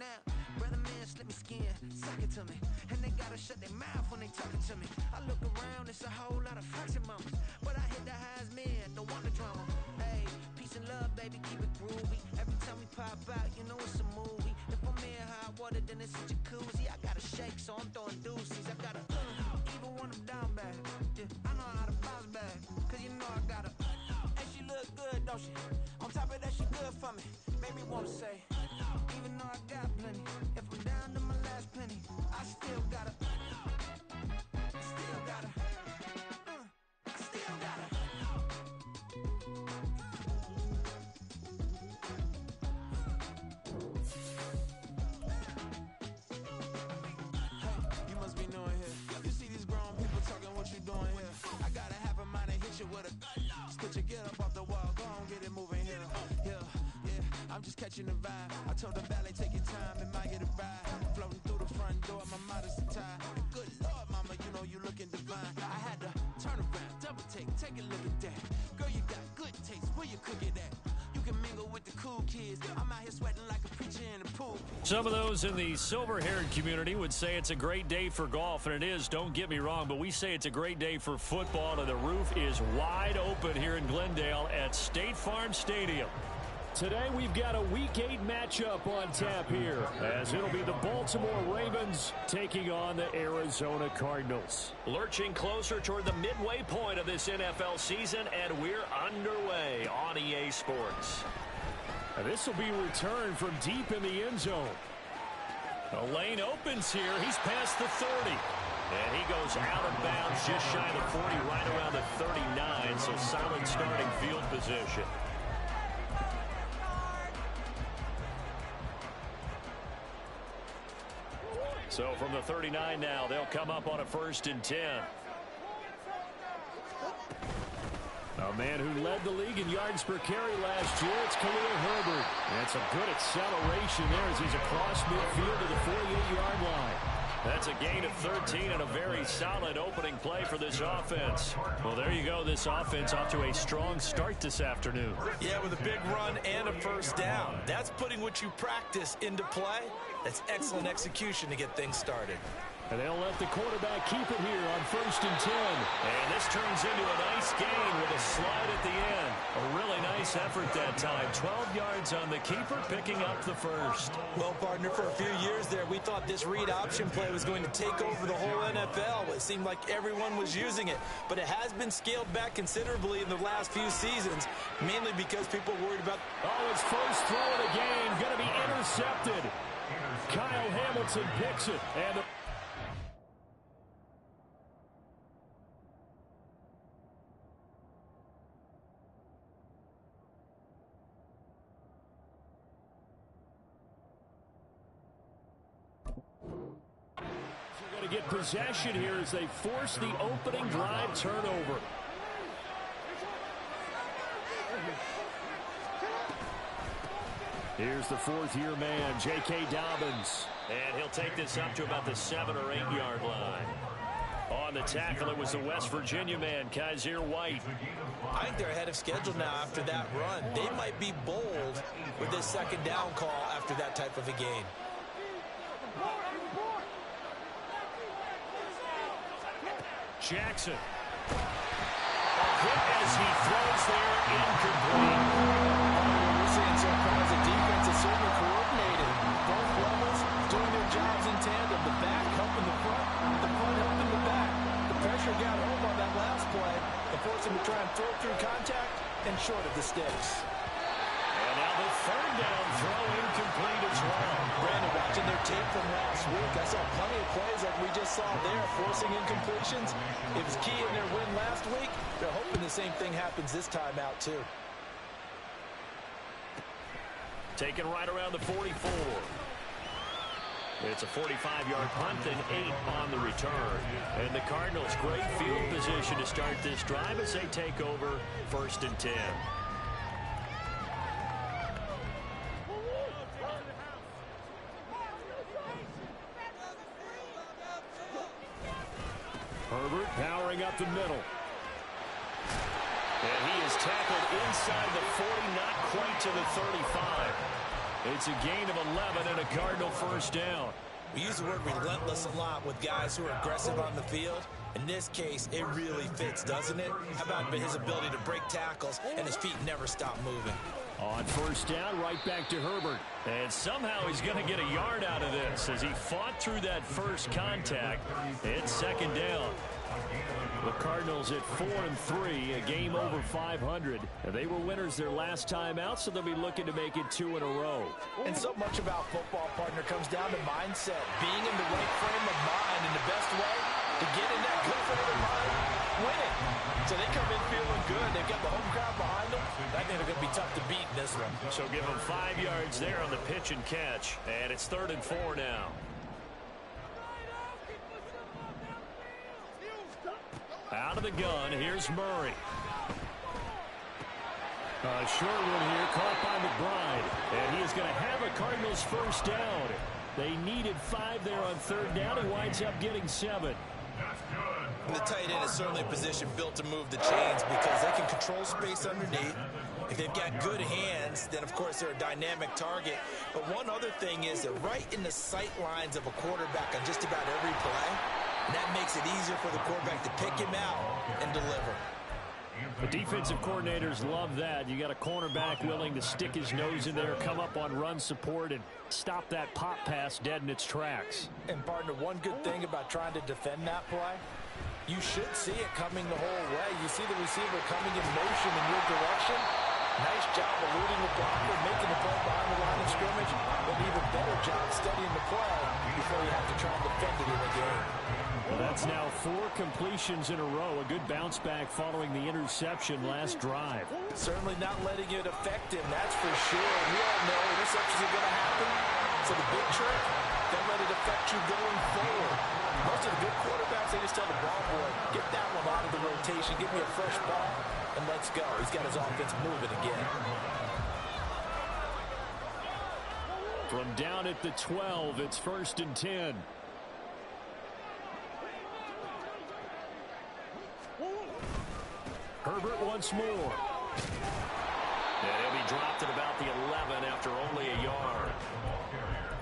now. Brother man, slip me skin, suck it to me. And they gotta shut their mouth when they talking to me. I look around, it's a whole lot of flexing mamas. But I hit the highest man, don't want the drama. Hey, peace and love, baby, keep it groovy. Every time we pop out, you know it's a movie. If I'm in hot water, then it's a jacuzzi. I gotta shake, so I'm throwing deuces. I gotta even when I'm down bad. Yeah, I know how to bounce back, cause you know I gotta and she look good, don't she? On top of that, she good for me. Make me wanna say, even though I got plenty, if I'm down to my last penny, I still gotta, I still gotta, I still gotta. Hey, you must be new in here. You see these grown people talking, what you doing here? I gotta have a mind to hit you with a stitch you, get up off the wall, go on, get it moving here. Yeah, I'm just catching the vibe. I told the ballet, take your time, it might get a ride. Floating through the front door, my modesty tie. Good Lord, mama, you know you looking divine. I had to turn around, double take a look at that. Girl, you got good taste, where you cook it at? You can mingle with the cool kids. I'm out here sweating like a preacher in the pool. Some of those in the silver-haired community would say it's a great day for golf, and it is, don't get me wrong, but we say it's a great day for football, and the roof is wide open here in Glendale at State Farm Stadium. Today we've got a Week 8 matchup on tap here, as it'll be the Baltimore Ravens taking on the Arizona Cardinals. Lurching closer toward the midway point of this NFL season, and we're underway on EA Sports. And this will be returned from deep in the end zone. The lane opens here. He's past the 30. And he goes out of bounds just shy of the 40, right around the 39, so solid starting field position. So from the 39 now, they'll come up on a 1st and 10. A man who led the league in yards per carry last year, it's Khalil Herbert. And some good acceleration there as he's across midfield to the 48-yard line. That's a gain of 13 and a very solid opening play for this offense. Well, there you go. This offense off to a strong start this afternoon. Yeah, with a big run and a first down. That's putting what you practice into play. That's excellent execution to get things started. And they'll let the quarterback keep it here on 1st and 10. And this turns into a nice gain with a slide at the end. A really nice effort that time. 12 yards on the keeper, picking up the first. Well, partner, for a few years there, we thought this read option play was going to take over the whole NFL. It seemed like everyone was using it. But it has been scaled back considerably in the last few seasons, mainly because people worried about... Oh, his first throw of the game going to be intercepted. Kyle Hamilton picks it. And the... get possession here as they force the opening drive turnover. Here's the 4th-year man, J.K. Dobbins. And he'll take this up to about the 7 or 8 yard line. On the tackle, it was the West Virginia man, Kaiser White. I think they're ahead of schedule now after that run. They might be bold with this 2nd down call after that type of a gain. Jackson. A hit as he throws there, incomplete. We're seeing so far as the defense is certainly coordinated. Both levels doing their jobs in tandem. The back helping the front helping the back. The pressure got home on that last play. It forced him to try and throw through contact and short of the sticks. And now the 3rd down throw incomplete as well. Brandon, watching their tape from last week, I saw plenty of plays like we just saw there, forcing incompletions. It was key in their win last week. They're hoping the same thing happens this time out, too. Taken right around the 44. It's a 45-yard punt and 8 on the return. And the Cardinals, great field position to start this drive as they take over 1st and 10. Herbert powering up the middle. And he is tackled inside the 40, not quite to the 35. It's a gain of 11 and a Cardinal first down. We use the word relentless a lot with guys who are aggressive on the field. In this case, it really fits, doesn't it? How about his ability to break tackles and his feet never stop moving? On first down, right back to Herbert. And somehow he's going to get a yard out of this as he fought through that first contact. It's second down. The Cardinals at 4-3, a game over 500. They were winners their last time out, so they'll be looking to make it 2 in a row. And so much about football, partner, comes down to mindset. Being in the right frame of mind, and the best way to get in that good frame of mind, winning. So they come in feeling good. They've got the home crowd behind them. I think they're going to be tough to beat in this one. So give them 5 yards there on the pitch and catch. And it's 3rd and 4 now. Out of the gun, here's Murray. A short one here, caught by McBride. And he is going to have a Cardinals first down. They needed 5 there on 3rd down. He winds up getting 7. And the tight end is certainly a position built to move the chains because they can control space underneath. If they've got good hands, then of course they're a dynamic target. But one other thing is that right in the sight lines of a quarterback on just about every play, and that makes it easier for the quarterback to pick him out and deliver. The defensive coordinators love that. You got a cornerback willing to stick his nose in there, come up on run support, and stop that pop pass dead in its tracks. And, partner, one good thing about trying to defend that play, you should see it coming the whole way. You see the receiver coming in motion in your direction. Nice job eluding the blocker, making the play behind the line of scrimmage, but an even better job studying the play before you have to try and defend it in the game. Well, that's now 4 completions in a row. A good bounce back following the interception last drive. Certainly not letting it affect him, that's for sure. We all know interceptions are going to happen. So the big trick, don't let it affect you going forward. Most of the good quarterbacks, they just tell the ball boy, get that one out of the rotation, give me a fresh ball, and let's go. He's got his offense moving again. From down at the 12, it's 1st and 10. Herbert once more. And he'll be dropped at about the 11 after only a yard.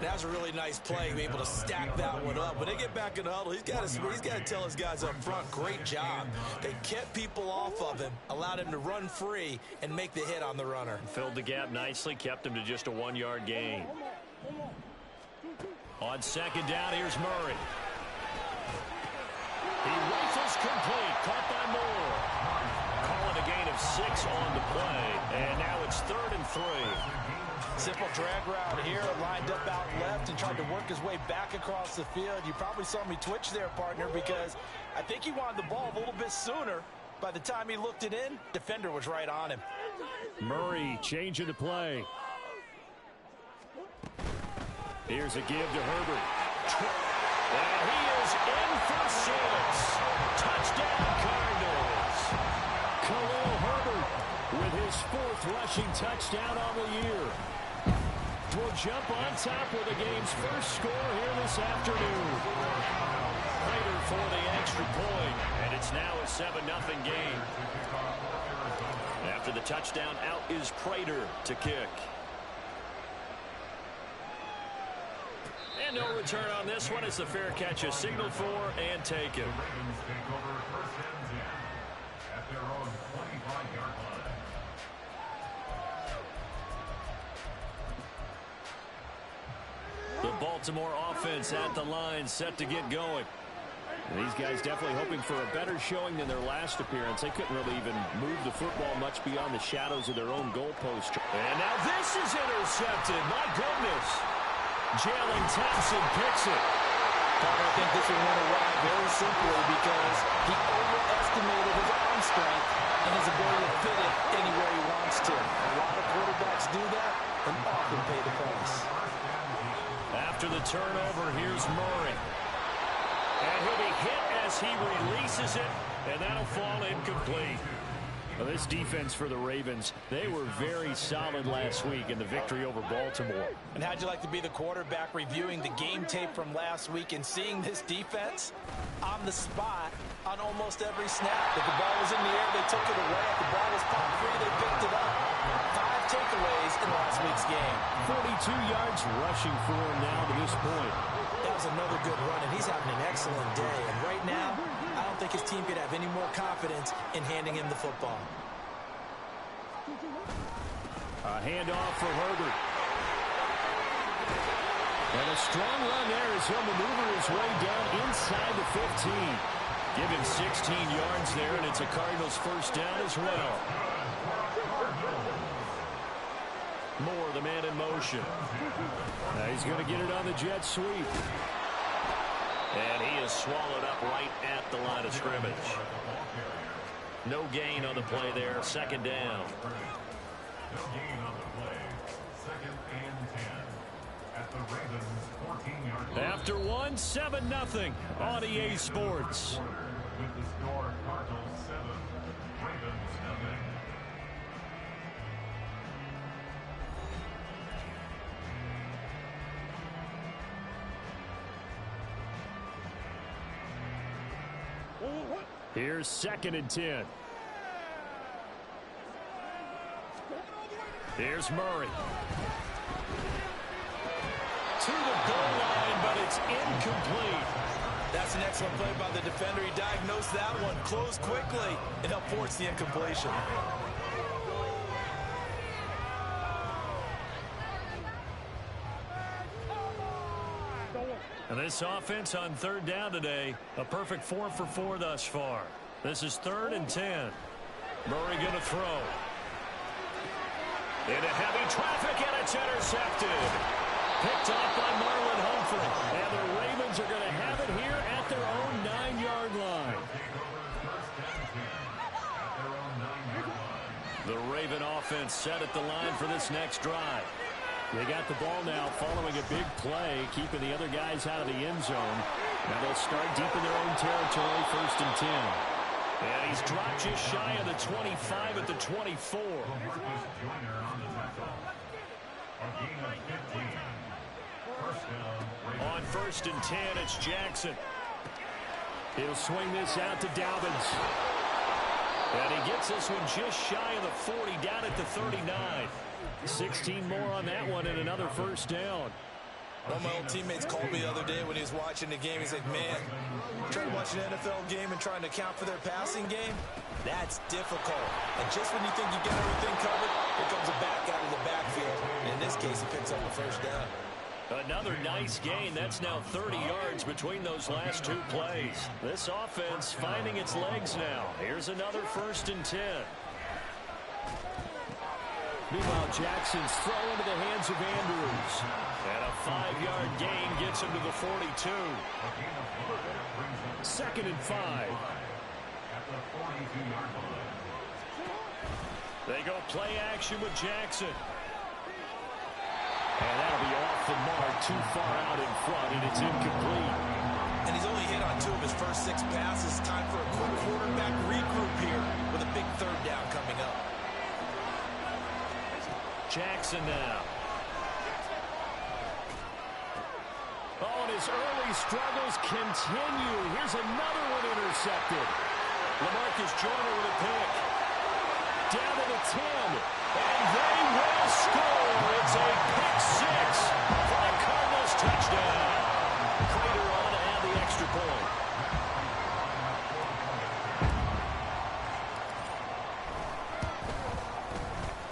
That was a really nice play, able to stack that one up. When they get back in the huddle, he's got to tell his guys up front, great job. They kept people off of him, allowed him to run free and make the hit on the runner. Filled the gap nicely, kept him to just a 1-yard gain. On 2nd down, here's Murray. He rifles complete, caught by Moore. Calling a gain of 6 on the play, and now it's 3rd and 3. Simple drag route here, lined up out left and tried to work his way back across the field. You probably saw me twitch there, partner, because I think he wanted the ball a little bit sooner. By the time he looked it in, defender was right on him. Murray changing the play. Here's a give to Herbert. And he is in for 6. Touchdown, Cardinals. Khalil Herbert with his 4th rushing touchdown on the year. Will jump on top with the game's first score here this afternoon. Prater for the extra point, and it's now a 7-0 game. After the touchdown, out is Prater to kick. And no return on this one. It's the fair catch, a signal for and taken. The Baltimore offense at the line, set to get going. And these guys definitely hoping for a better showing than their last appearance. They couldn't really even move the football much beyond the shadows of their own goalpost. And now this is intercepted. My goodness. Jalen Thompson picks it. I think this will win a ride very simply because he overestimated his arm strength and his ability to fit it anywhere he wants to. A lot of quarterbacks do that and often pay the price. After the turnover, here's Murray. And he'll be hit as he releases it, and that'll fall incomplete. Well, this defense for the Ravens, they were very solid last week in the victory over Baltimore. And how'd you like to be the quarterback reviewing the game tape from last week and seeing this defense on the spot on almost every snap? If the ball was in the air, they took it away. If the ball was popped free, they picked it up. 5 takeaways in last week's next game. 42 yards rushing for him now to this point. That was another good run, and he's having an excellent day. And right now, I don't think his team could have any more confidence in handing him the football. A handoff for Herbert. And a strong run there as he'll maneuver his way down inside the 15. Give him 16 yards there, and it's a Cardinals first down as well. Moore, the man in motion. Now he's going to get it on the jet sweep. And he is swallowed up right at the line of scrimmage. No gain on the play there. Second down. No gain on the play. 2nd and 10 at the Ravens 14-yard line. After 7-0 on EA Sports. With the score, Cardinals 7, Ravens 0. Here's 2nd and 10. Here's Murray. To the goal line, but it's incomplete. That's an excellent play by the defender. He diagnosed that one, closed quickly, and helped force the incompletion. And this offense on 3rd down today, a perfect 4 for 4 thus far. This is 3rd and 10. Murray going to throw. Into heavy traffic, and it's intercepted. Picked off by Marlon Humphrey. And the Ravens are going to have it here at their own 9-yard line. The Raven offense set at the line for this next drive. They got the ball now following a big play, keeping the other guys out of the end zone. Now they'll start deep in their own territory, 1st and 10. And he's dropped just shy of the 25 at the 24. On 1st and 10, it's Jackson. He'll swing this out to Dobbins. And he gets this one just shy of the 40, down at the 39. 16 more on that one and another first down. One of my old teammates called me the other day when he was watching the game. He's like, man, trying to watch an NFL game and trying to account for their passing game, that's difficult. And just when you think you get everything covered, here comes a back out of the backfield. And in this case, he picks up the first down. Another nice gain. That's now 30 yards between those last 2 plays. This offense finding its legs now. Here's another 1st and 10. Meanwhile, Jackson's throw into the hands of Andrews. And a 5-yard gain gets him to the 42. 2nd and 5. They go play action with Jackson. And that'll be off the mark, too far out in front, and it's incomplete. And he's only hit on 2 of his first 6 passes. Time for a quick quarterback regroup here with a big 3rd down coming up. Jackson now. Oh, and his early struggles continue. Here's another one intercepted. LaMarcus Joyner with a pick. Down to the 10. And they will score. It's a pick 6 for the Cardinals touchdown. Prater on to add the extra point.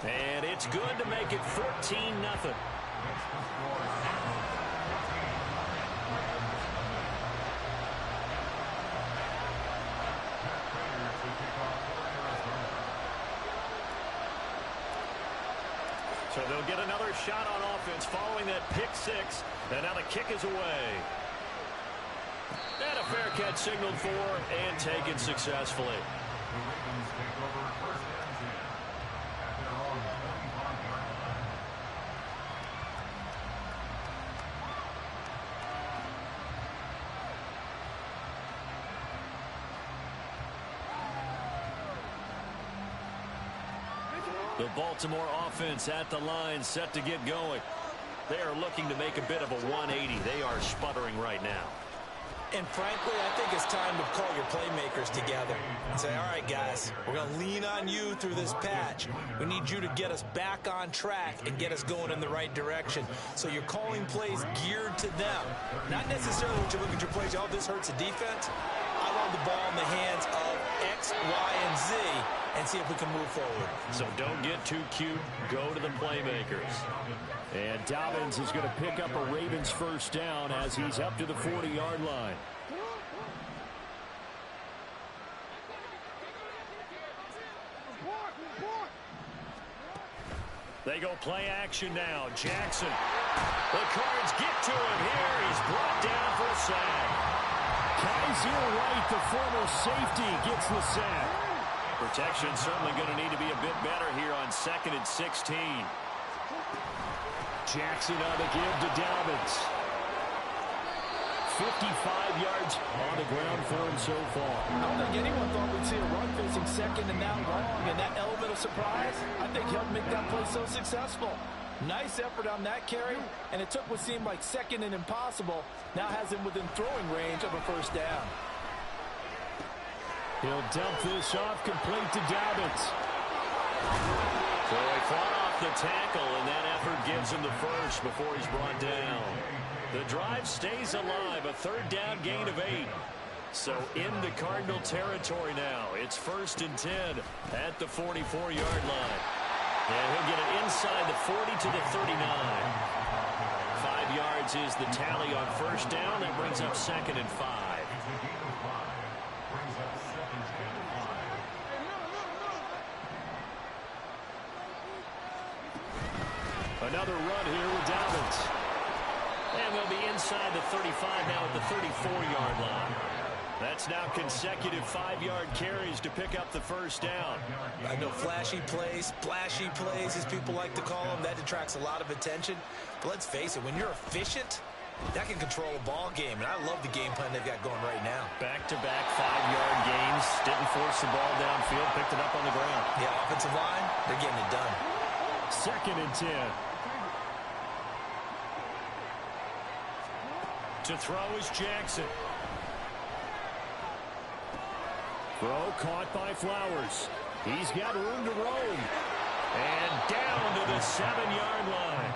And it's good to make it 14-0. So they'll get another shot on offense following that pick 6. And now the kick is away. And a fair catch signaled for and taken successfully. The Ravens take over 1st and 10 at their own 25-yard line. The Baltimore offense at the line, set to get going. They are looking to make a bit of a 180. They are sputtering right now. And frankly, I think it's time to call your playmakers together and say, all right, guys, we're going to lean on you through this patch. We need you to get us back on track and get us going in the right direction. So you're calling plays geared to them. Not necessarily what you look at your plays, oh, this hurts the defense. I want the ball in the hands of X, Y, and Z and see if we can move forward. So don't get too cute. Go to the playmakers. And Dobbins is going to pick up a Ravens first down as he's up to the 40-yard line. They go play action now. Jackson. The Cards get to him here. He's brought down for a sack. Kaiser White, the former safety, gets the sack. Protection certainly going to need to be a bit better here on 2nd and 16. Jackson on the give to Dobbins. 55 yards on the ground for him so far. I don't think anyone thought we'd see a run facing second and that long, and that element of surprise, I think, helped make that play so successful. Nice effort on that carry, and it took what seemed like second and impossible, now has him within throwing range of a first down. He'll dump this off, complete to Dobbins. So he fought off the tackle, and that effort gives him the first before he's brought down. The drive stays alive, a 3rd down gain of 8. So into Cardinal territory now. It's 1st and 10 at the 44-yard line. And he'll get it inside the 40 to the 39. 5 yards is the tally on first down. That brings up 2nd and 5. Another run here with Dobbins. And they'll be inside the 35 now at the 34-yard line. That's now consecutive 5-yard carries to pick up the first down. I know flashy plays, splashy plays, as people like to call them, that attracts a lot of attention. But let's face it, when you're efficient, that can control a ball game. And I love the game plan they've got going right now. Back-to-back 5-yard gains. Didn't force the ball downfield. Picked it up on the ground. Yeah, offensive line, they're getting it done. 2nd and 10. To throw is Jackson. Throw caught by Flowers. He's got room to roam. And down to the 7-yard line.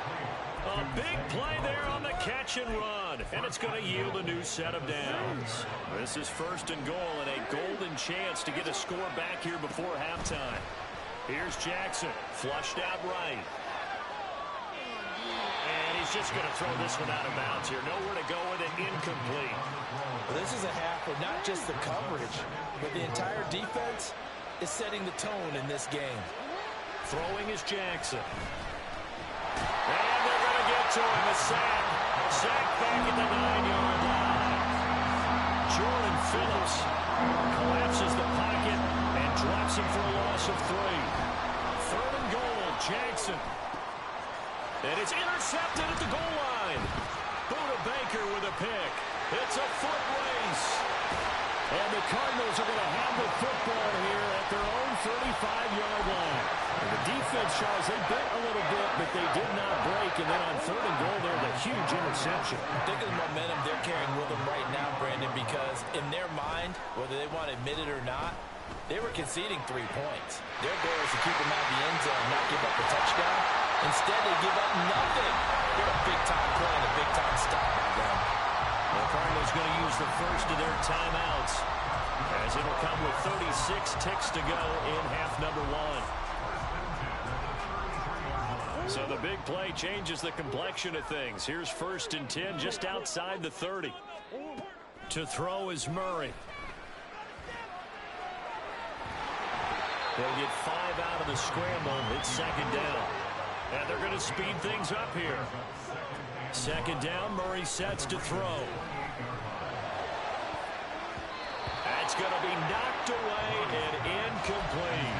A big play there on the catch and run. And it's going to yield a new set of downs. This is 1st and goal and a golden chance to get a score back here before halftime. Here's Jackson. Flushed out right. He's just going to throw this one out of bounds here. Nowhere to go with it. Incomplete. Well, this is a half where not just the coverage, but the entire defense is setting the tone in this game. Throwing is Jackson. And they're going to get to him. A sack. Sack back at the 9-yard line. Jordan Phillips collapses the pocket and drops him for a loss of 3. 3rd and goal. Jackson. And it's intercepted at the goal line. Buda Baker with a pick. It's a foot race. And the Cardinals are going to have the football here at their own 35-yard line. And the defense, Charles, they bent a little bit, but they did not break. And then on 3rd and goal, there's a huge interception. Think of the momentum they're carrying with them right now, Brandon, because in their mind, whether they want to admit it or not, they were conceding 3 points. Their goal is to keep them out of the end zone, not give up a touchdown. Instead, they give up nothing. They're a big-time play and a big-time stop by them. The Cardinals going to use the first of their timeouts, as it'll come with 36 ticks to go in half number 1. So the big play changes the complexion of things. Here's 1st and 10 just outside the 30. To throw is Murray. They'll get 5 out of the scramble. It's 2nd down. And they're going to speed things up here. 2nd down, Murray sets to throw. That's going to be knocked away and incomplete.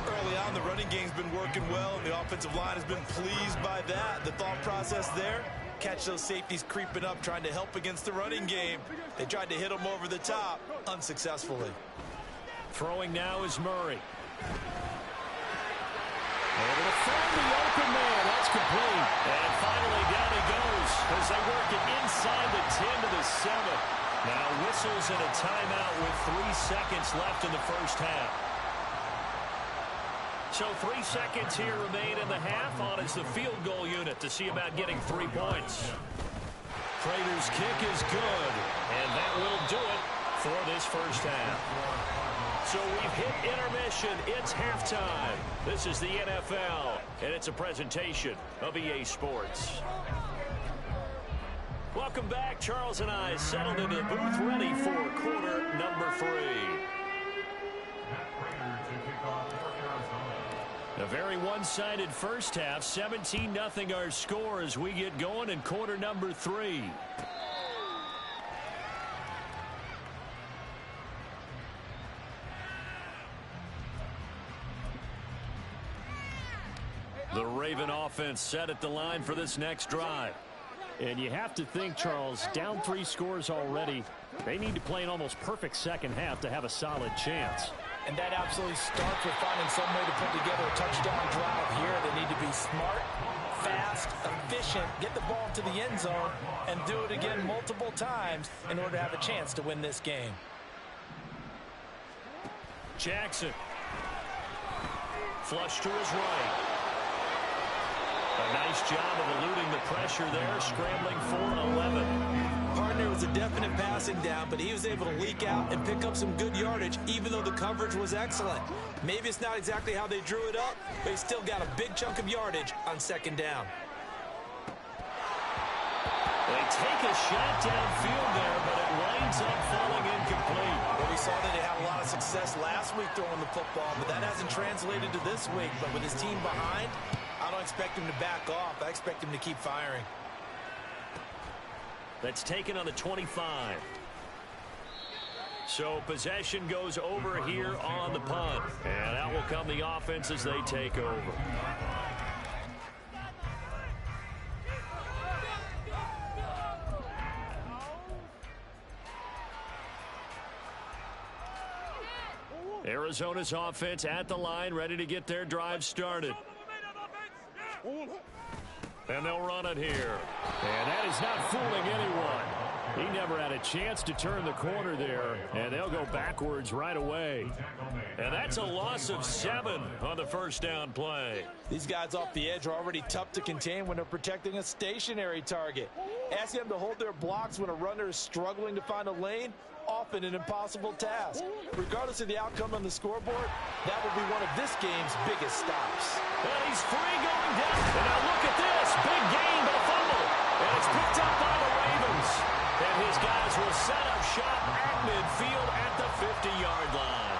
Early on, the running game's been working well, and the offensive line has been pleased by that. The thought process there, catch those safeties creeping up, trying to help against the running game. They tried to hit them over the top, unsuccessfully. Throwing now is Murray. Able to find the open man. That's complete. And finally down he goes as they work it inside the 10 to the 7. Now whistles and a timeout with 3 seconds left in the first half. So 3 seconds here remain in the half. On is the field goal unit to see about getting 3 points. Prater's kick is good, and that will do it for this first half. So we've hit intermission. It's halftime. This is the NFL, and it's a presentation of EA Sports. Welcome back. Charles and I settled into the booth, ready for quarter number 3. A very one-sided first half. 17-0 our score as we get going in quarter number 3. The Raven offense set at the line for this next drive. And you have to think, Charles, down 3 scores already. They need to play an almost perfect second half to have a solid chance. And that absolutely starts with finding some way to put together a touchdown drive here. They need to be smart, fast, efficient, get the ball to the end zone, and do it again multiple times in order to have a chance to win this game. Jackson. Flush to his right. A nice job of eluding the pressure there, scrambling for 11. Partner was a definite passing down, but he was able to leak out and pick up some good yardage, even though the coverage was excellent. Maybe it's not exactly how they drew it up, but he still got a big chunk of yardage on second down. They take a shot downfield there, but it winds up falling incomplete. Well, we saw that they had a lot of success last week throwing the football, but that hasn't translated to this week. But with his team behind, I don't expect him to back off. I expect him to keep firing. That's taken on the 25. So possession goes over here on the punt. And out will come the offense as they take over. Arizona's offense at the line, ready to get their drive started. And they'll run it here. And that is not fooling anyone. He never had a chance to turn the corner there, and they'll go backwards right away. And that's a loss of 7 on the first down play. These guys off the edge are already tough to contain when they're protecting a stationary target. Asking them to hold their blocks when a runner is struggling to find a lane, often an impossible task. Regardless of the outcome on the scoreboard, that will be one of this game's biggest stops. And he's free going down. And now look at this. Big gain, but a fumble. And it's picked up by the Ravens. And his guys will set up shop at midfield at the 50-yard line.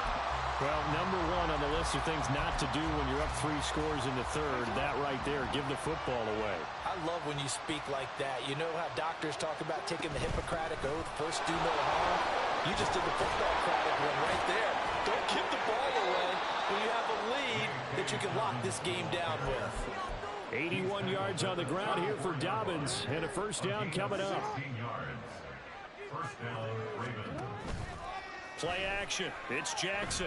Well, number 1 on the list of things not to do when you're up 3 scores in the third. That right there, give the football away. I love when you speak like that. You know how doctors talk about taking the Hippocratic Oath, first do no harm? You just did the football-cratic one right there. Don't give the ball away when you have a lead that you can lock this game down with. 81 yards on the ground here for Dobbins, and a first down coming up. 16 yards. First down, Ravens. Play action. It's Jackson.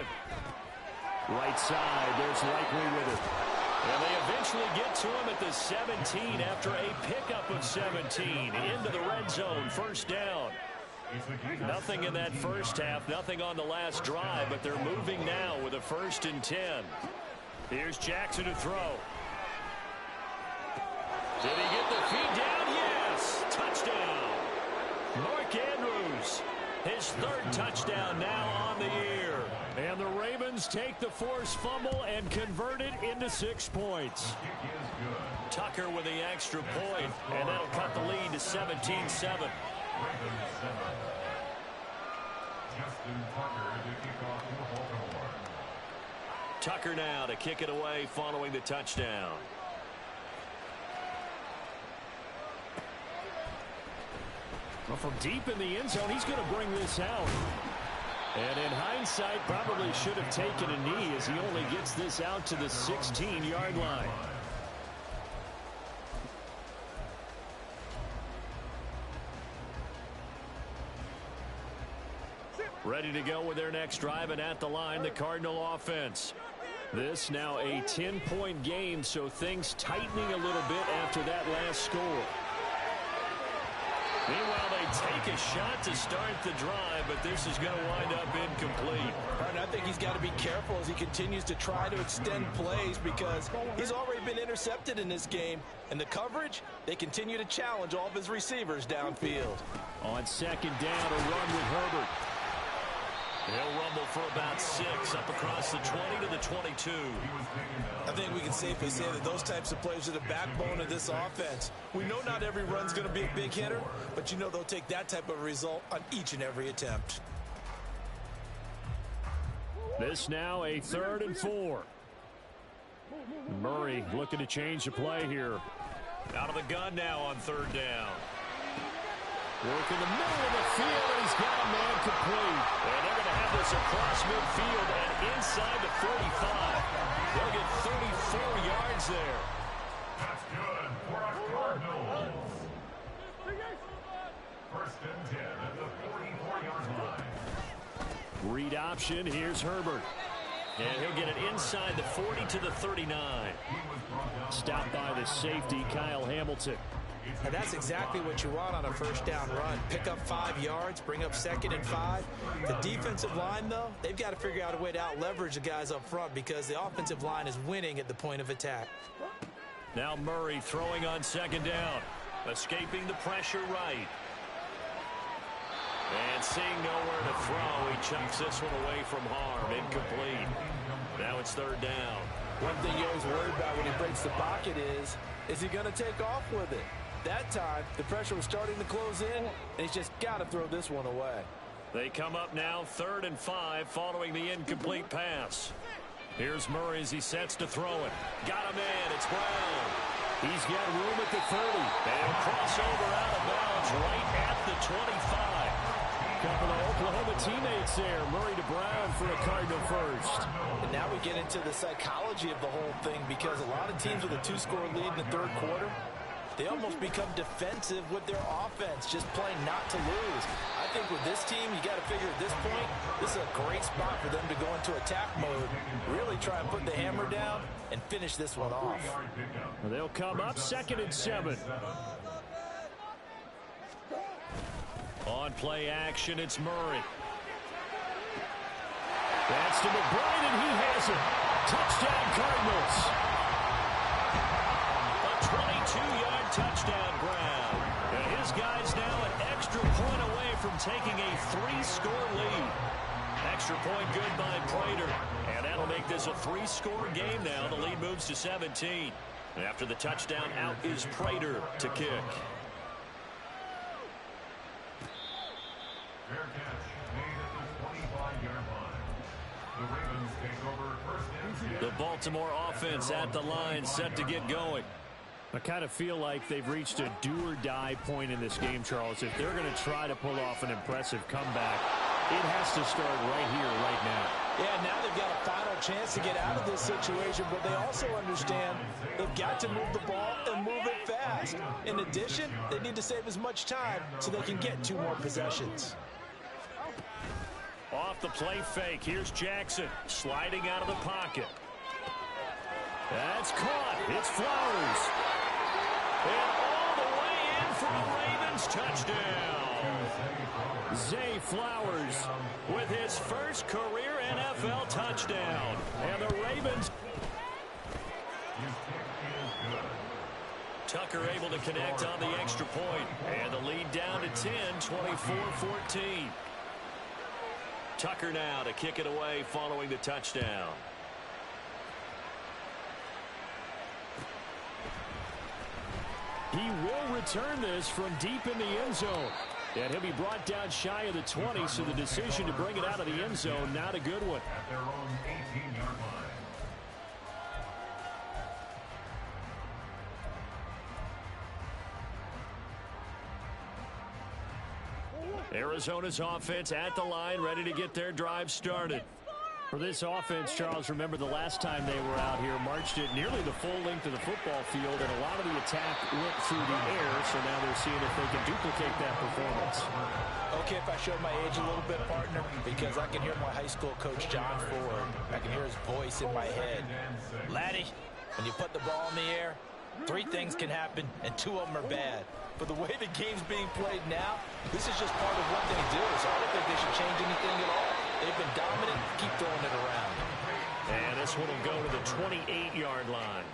Right side, there's Likely with it. And they eventually get to him at the 17 after a pickup of 17 into the red zone. First down. Nothing in that first half, nothing on the last drive, but they're moving now with a 1st and 10. Here's Jackson to throw. Did he get the feed down? Yes. Touchdown. Mark Andrews. His 3rd touchdown now on the year. And the Ravens take the forced fumble and convert it into 6 points. Tucker with the extra point, and that'll cut the lead to 17-7. Tucker now to kick it away following the touchdown. Well, from deep in the end zone, he's going to bring this out. And in hindsight, probably should have taken a knee as he only gets this out to the 16-yard line. Ready to go with their next drive, and at the line, the Cardinal offense. This now a 10-point game, so things tightening a little bit after that last score. Meanwhile, they take a shot to start the drive, but this is going to wind up incomplete. And I think he's got to be careful as he continues to try to extend plays because he's already been intercepted in this game. And the coverage, they continue to challenge all of his receivers downfield. On second down, a run with Herbert. They'll rumble for about 6 up across the 20 to the 22. I think we can safely say that those types of plays are the backbone of this offense. We know not every run's going to be a big hitter, but you know they'll take that type of result on each and every attempt. This now a 3rd and 4. Murray looking to change the play here. Out of the gun now on 3rd down. Work in the middle of the field, and he's got a man complete. And they're going to have this across midfield and inside the 45. They'll get 34 yards there. That's good for a Cardinals. 1st and 10 at the 44-yard line. Read option. Here's Herbert. And he'll get it inside the 40 to the 39. Stopped by the safety, Kyle Hamilton. And that's exactly what you want on a 1st down run. Pick up 5 yards, bring up 2nd and 5. The defensive line, though, they've got to figure out a way to out-leverage the guys up front because the offensive line is winning at the point of attack. Now Murray throwing on 2nd down. Escaping the pressure right. And seeing nowhere to throw, he chucks this one away from harm. Incomplete. Now it's 3rd down. One thing you always worry about when he breaks the pocket is he going to take off with it? That time, the pressure was starting to close in, and he's just got to throw this one away. They come up now 3rd and 5 following the incomplete pass. Here's Murray as he sets to throw it. Got a man. It's Brown. He's got room at the 30. And crossover out of bounds right at the 25. Couple of Oklahoma teammates there. Murray to Brown for a Cardinal first. And now we get into the psychology of the whole thing because a lot of teams with a 2-score lead in the 3rd quarter, they almost become defensive with their offense, just playing not to lose. I think with this team, you got to figure at this point, this is a great spot for them to go into attack mode, really try and put the hammer down and finish this one off. They'll come up 2nd and 7. On play action, it's Murray. That's to McBride, and he has it. Touchdown, Cardinals. A 22-yard touchdown, Brown. And his guys now an extra point away from taking a 3-score lead. Extra point good by Prater. And that'll make this a 3-score game now. The lead moves to 17. After the touchdown, out is Prater to kick. Fair catch made at the 25-yard line. The Ravens take over 1st and 10. The Baltimore offense at the line, set to get going. I kind of feel like they've reached a do-or-die point in this game, Charles. If they're going to try to pull off an impressive comeback, it has to start right here, right now. Yeah, now they've got a final chance to get out of this situation, but they also understand they've got to move the ball and move it fast. In addition, they need to save as much time so they can get 2 more possessions. Off the play fake, here's Jackson sliding out of the pocket. That's caught. It's Flowers. And all the way in for a Ravens touchdown. Zay Flowers with his first career NFL touchdown. And the Ravens. Tucker able to connect on the extra point. And the lead down to 10, 24-14. Tucker now to kick it away following the touchdown. He will return this from deep in the end zone. And he'll be brought down shy of the 20, so the decision to bring it out of the end zone, not a good one. At their own 18-yard line. Arizona's offense at the line, ready to get their drive started. For this offense, Charles, remember the last time they were out here, marched it nearly the full length of the football field, and a lot of the attack went through the air, so now they're seeing if they can duplicate that performance. Okay, if I show my age a little bit, partner, because I can hear my high school coach, John Ford. I can hear his voice in my head. Laddie, when you put the ball in the air, Three things can happen, and two of them are bad. But the way the game's being played now, this is just part of what they do. So I don't think they should change anything at all. They've been dominant. Keep throwing it around. And this one will go to the 28-yard line.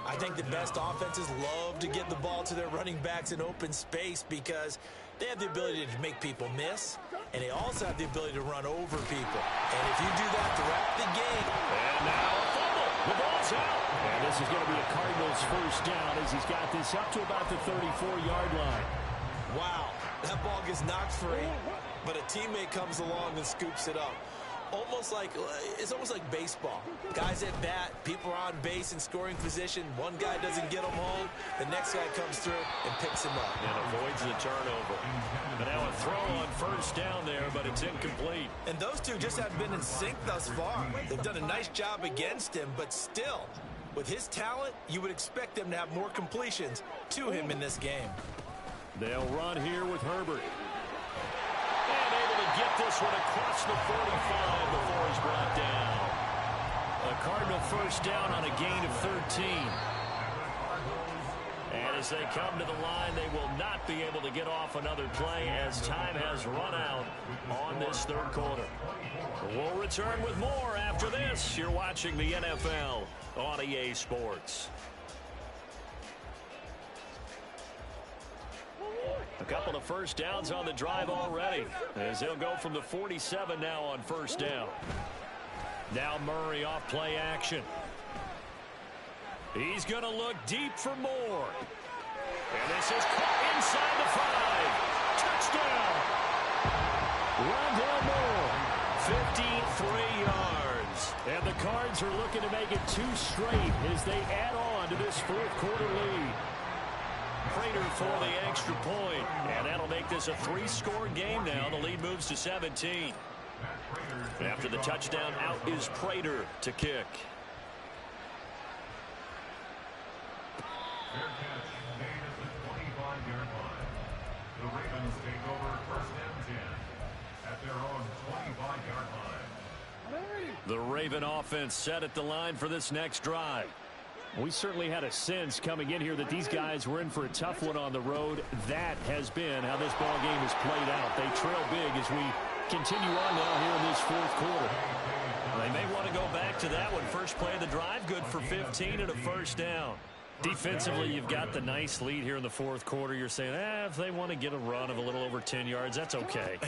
I think the best offenses love to get the ball to their running backs in open space because they have the ability to make people miss, and they also have the ability to run over people. And if you do that throughout the game. And now a fumble. The ball's out. And this is going to be a Cardinals first down as he's got this up to about the 34-yard line. Wow, that ball gets knocked free, but a teammate comes along and scoops it up. It's almost like baseball. Guys at bat, people are on base in scoring position. One guy doesn't get them home. The next guy comes through and picks him up. And avoids the turnover. But now a throw on first down there, but it's incomplete. And those two just haven't been in sync thus far. They've done a nice job against him, but still, with his talent, you would expect them to have more completions to him in this game. They'll run here with Herbert. And able to get this one across the 45 before he's brought down. A Cardinal first down on a gain of 13. And as they come to the line, they will not be able to get off another play as time has run out on this third quarter. We'll return with more after this. You're watching the NFL on EA Sports. A couple of first downs on the drive already as they'll go from the 47 now on first down. Now Murray off play action. He's going to look deep for more. And this is caught inside the 5. Touchdown. Rondale Moore, 53 yards. And the Cards are looking to make it 2 straight as they add on to this fourth quarter lead. Prater for the extra point, and that'll make this a 3-score game now. The lead moves to 17. After the touchdown, out is Prater to kick. Fair catch made at the 25-yard line. The Ravens take over first and 10 at their own 25-yard line. The Raven offense set at the line for this next drive. We certainly had a sense coming in here that these guys were in for a tough one on the road. That has been how this ball game has played out. They trail big as we continue on now here in this fourth quarter. They may want to go back to that one. First play of the drive, good for 15 and a first down. Defensively, you've got the nice lead here in the fourth quarter. You're saying, if they want to get a run of a little over 10 yards, that's okay.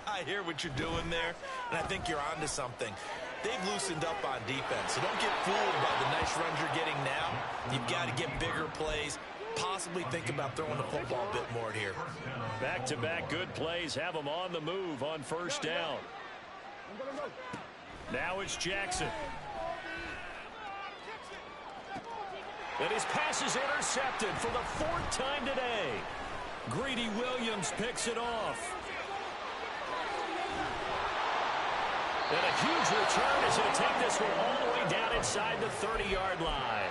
I hear what you're doing there, and I think you're onto something. They've loosened up on defense, so don't get fooled by the nice runs you're getting now. You've got to get bigger plays, possibly think about throwing the football a bit more here. Back-to-back good plays have them on the move on first down. Now it's Jackson. And his pass is intercepted for the 4th time today. Greedy Williams picks it off. And a huge return is going to take this one all the way down inside the 30-yard line.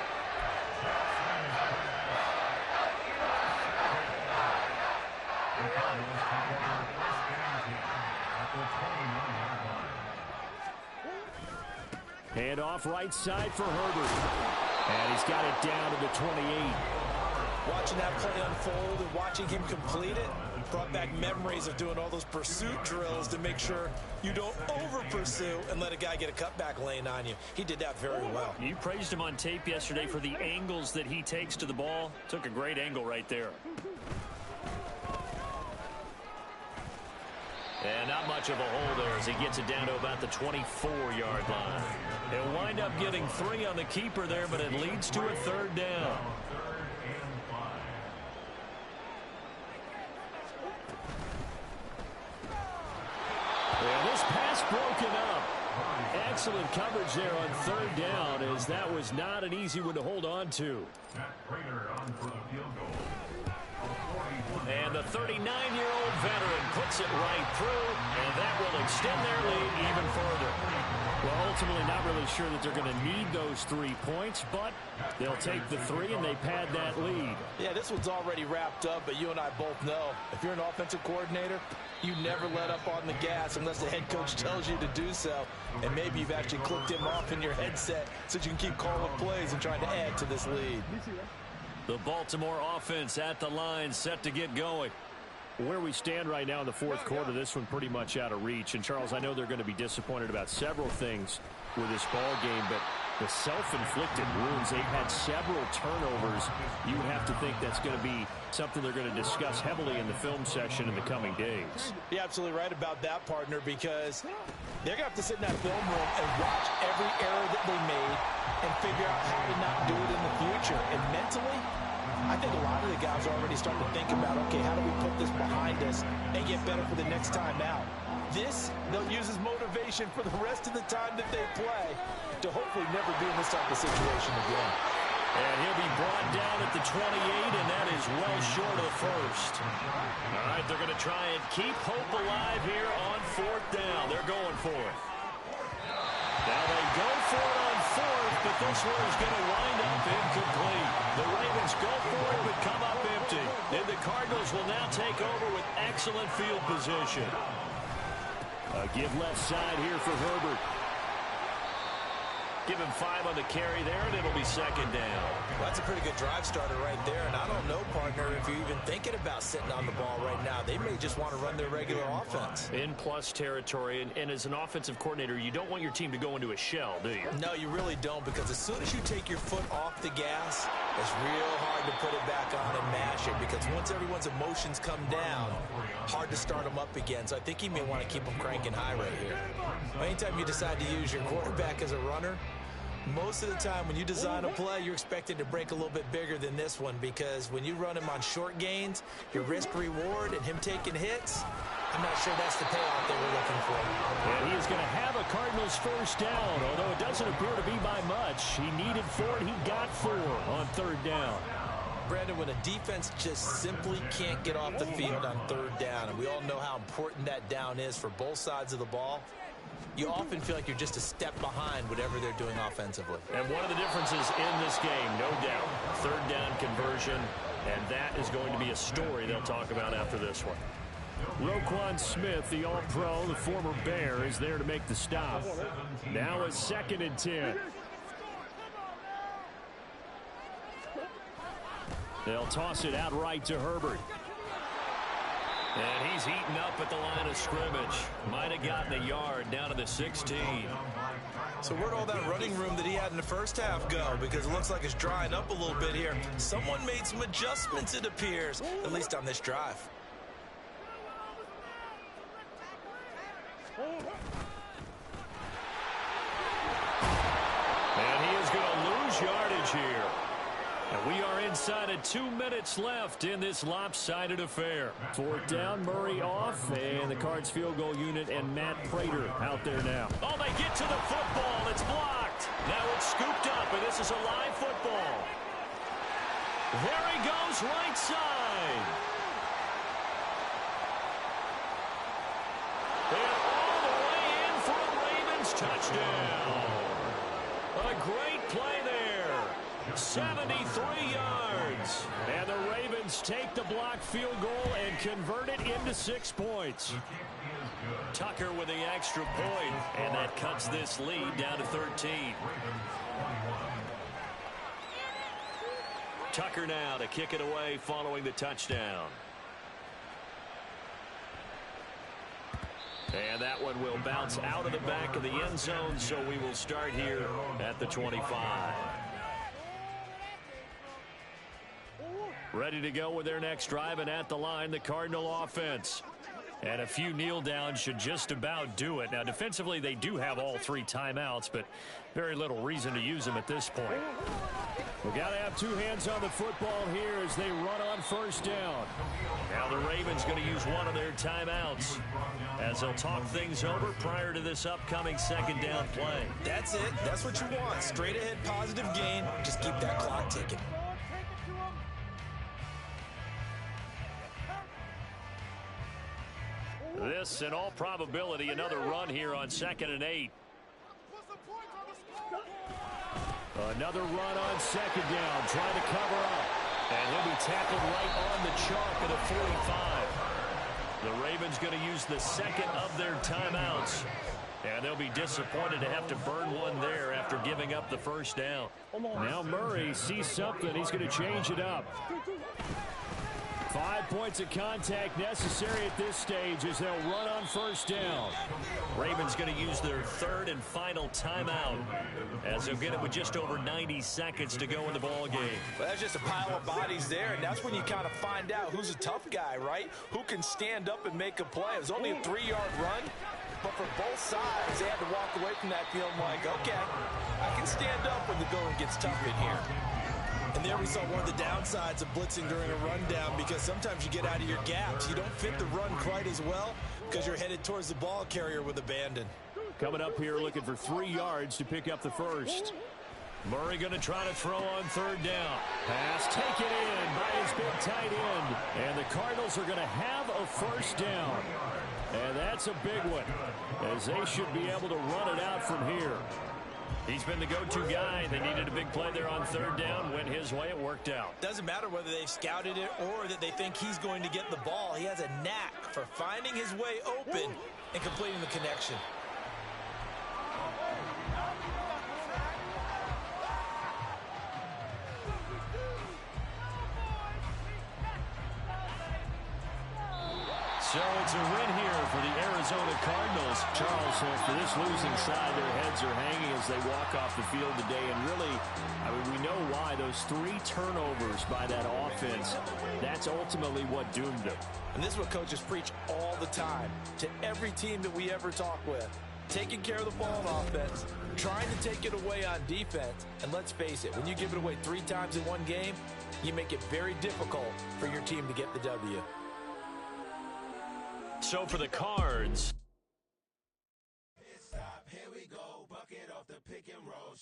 Hand off right side for Herbert. And he's got it down to the 28. Watching that play unfold and watching him complete it brought back memories of doing all those pursuit drills to make sure you don't over-pursue and let a guy get a cutback lane on you. He did that very well. You praised him on tape yesterday for the angles that he takes to the ball. Took a great angle right there. And not much of a hole there as he gets it down to about the 24-yard line. They'll wind up getting 3 on the keeper there, but it leads to a 3rd down. And this pass broken up. Excellent coverage there on 3rd down as that was not an easy one to hold on to. And the 39-year-old veteran puts it right through, and that will extend their lead even further. Well, ultimately not really sure that they're going to need those 3 points, but they'll take the 3 and they pad that lead. Yeah, this one's already wrapped up, but you and I both know if you're an offensive coordinator, you never let up on the gas unless the head coach tells you to do so. And maybe you've actually clicked him off in your headset so you can keep calling plays and trying to add to this lead. The Baltimore offense at the line, set to get going. Where we stand right now in the fourth quarter, this one pretty much out of reach. And, Charles, I know they're going to be disappointed about several things with this ball game, but the self-inflicted wounds, they've had several turnovers. You have to think that's going to be something they're going to discuss heavily in the film session in the coming days. You're absolutely right about that, partner, because they're going to have to sit in that film room and watch every error that they made and figure out how to not do it in the future. And mentally, I think a lot of the guys are already starting to think about, okay, how do we put this behind us and get better for the next time out? This, they'll use as motivation for the rest of the time that they play to hopefully never be in this type of situation again. And he'll be brought down at the 28, and that is well short of the first. All right, they're going to try and keep hope alive here on fourth down. They're going for it. Now they go for it on fourth, but this one is going to wind up incomplete. The Ravens go for it, but come up empty. Then the Cardinals will now take over with excellent field position. A give left side here for Herbert. Give him 5 on the carry there, and it'll be second down. Well, that's a pretty good drive starter right there, and I don't know, partner, if you're even thinking about sitting on the ball right now. They may just want to run their regular offense. In plus territory, and as an offensive coordinator, you don't want your team to go into a shell, do you? No, you really don't, because as soon as you take your foot off the gas, it's real hard to put it back on and mash it, because once everyone's emotions come down, hard to start them up again. So I think you may want to keep them cranking high right here. Anytime you decide to use your quarterback as a runner, most of the time when you design a play, you're expected to break a little bit bigger than this one, because when you run him on short gains, your risk-reward and him taking hits, I'm not sure that's the payoff that we're looking for. And he is going to have a Cardinals first down, although it doesn't appear to be by much. He needed 4, and he got 4 on third down. Brandon, when a defense just simply can't get off the field on third down, and we all know how important that down is for both sides of the ball, you often feel like you're just a step behind whatever they're doing offensively. And one of the differences in this game, no doubt, third down conversion, and that is going to be a story they'll talk about after this one. Roquan Smith, the All-Pro, the former Bear, is there to make the stop. Now it's 2nd and 10. They'll toss it out right to Herbert. And he's eaten up at the line of scrimmage. Might have gotten a yard down to the 16. So where'd all that running room that he had in the first half go? Because it looks like it's drying up a little bit here. Someone made some adjustments, it appears, at least on this drive. And he is going to lose yardage here. And we are inside of 2 minutes left in this lopsided affair. Fourth down, Murray off, and the Cards field goal unit and Matt Prater out there now. Oh, they get to the football. It's blocked. Now it's scooped up, and this is a live football. There he goes, right side. And all the way in for a Ravens touchdown. A great play there. 73 yards. And the Ravens take the blocked field goal and convert it into 6 points. Tucker with the extra point, and that cuts this lead down to 13. Tucker now to kick it away following the touchdown. And that one will bounce out of the back of the end zone, so we will start here at the 25. Ready to go with their next drive, and at the line, the Cardinal offense. And a few kneel downs should just about do it. Now, defensively, they do have all 3 timeouts, but very little reason to use them at this point. We've got to have 2 hands on the football here as they run on first down. Now the Ravens going to use one of their timeouts as they'll talk things over prior to this upcoming second down play. That's it. That's what you want. Straight ahead positive gain. Just keep that clock ticking. This, in all probability, another run here on 2nd and 8. Another run on second down, trying to cover up. And he'll be tackled right on the chalk at a 45. The Ravens going to use the second of their timeouts. And they'll be disappointed to have to burn one there after giving up the first down. Now Murray sees something. He's going to change it up. 5 points of contact necessary at this stage as they'll run on first down. Ravens going to use their third and final timeout as they'll get it with just over 90 seconds to go in the ball game. Well, that's just a pile of bodies there, and that's when you kind of find out who's a tough guy, right? Who can stand up and make a play. It was only a 3-yard run, but for both sides, they had to walk away from that feeling like, okay, I can stand up when the going gets tough in here. And there we saw one of the downsides of blitzing during a rundown, because sometimes you get out of your gaps. You don't fit the run quite as well because you're headed towards the ball carrier with abandon. Coming up here looking for 3 yards to pick up the first. Murray going to try to throw on third down. Pass taken in by his big tight end. And the Cardinals are going to have a first down. And that's a big one, as they should be able to run it out from here. He's been the go-to guy. They needed a big play there on third down. Went his way. It worked out. Doesn't matter whether they've scouted it or that they think he's going to get the ball. He has a knack for finding his way open and completing the connection. So it's a win here for the Arizona Cardinals. Charles, for this losing side, their heads are hanging as they walk off the field today. And really, I mean, we know why. Those 3 turnovers by that offense, that's ultimately what doomed them. And this is what coaches preach all the time to every team that we ever talk with. Taking care of the ball on offense, trying to take it away on defense. And let's face it, when you give it away 3 times in one game, you make it very difficult for your team to get the W. So for the Cards, Here we go, bucket off the pick and roll.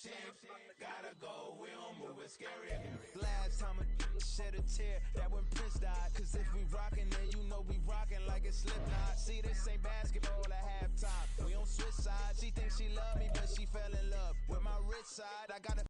Gotta go, we don't move it scary. Last time a shed a tear, that when Prince died. Cause if we rockin', then you know we rockin' like a Slipknot. See, this ain't basketball at halftime. We on switch sides. She thinks she love me, but she fell in love with my rich side. I gotta